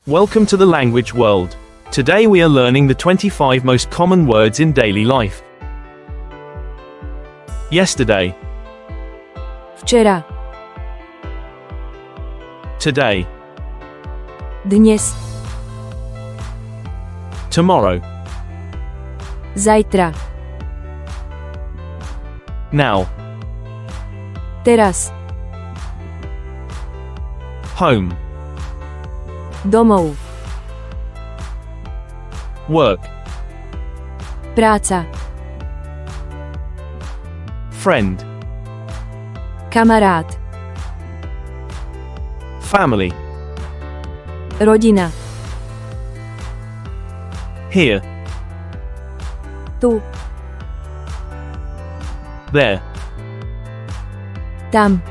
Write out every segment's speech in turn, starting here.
Welcome to the language world. Today we are learning the 25 most common words in daily life. Yesterday, Včera, today, dnes, tomorrow, zajtra, now, teraz, home, domov, work, práca, friend, kamarát, family, rodina, here, tu, there, tam,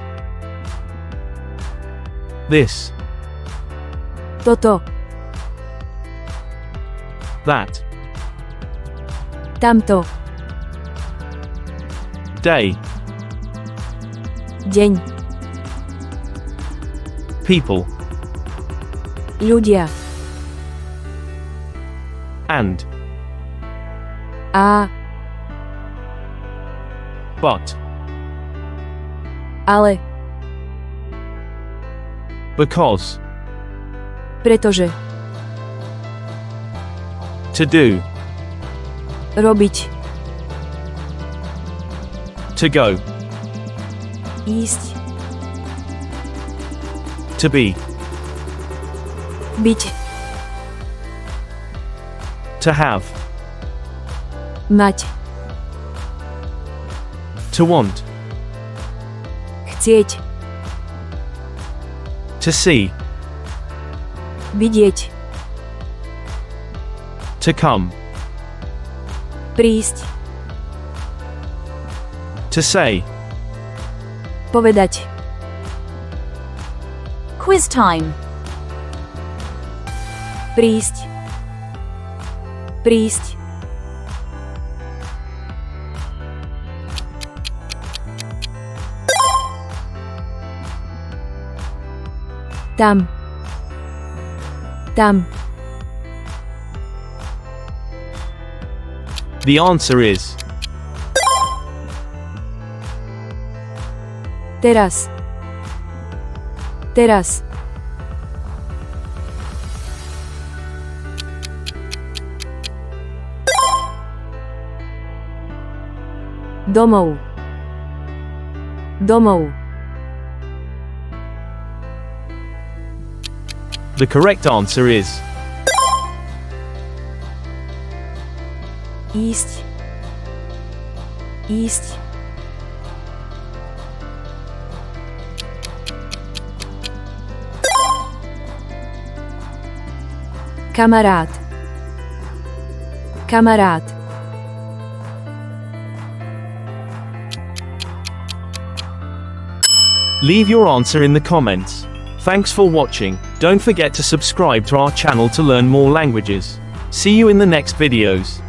this, toto, that, tamto, day, deň, people, ľudia, and, a, but, ale, because, pretože, to do, robiť, to go, ísť, to be, byť, to have, mať, to want, chcieť, to see, vidieť, to come, prísť, to say. povedať. Quiz time. Prísť. Prísť. Tam. Tam. The answer is Teraz. Teraz. Domov. Domov. the correct answer is Ísť. Ísť. Kamarát. Kamarát. Leave your answer in the comments. Thanks for watching. Don't forget to subscribe to our channel to learn more languages. See you in the next videos.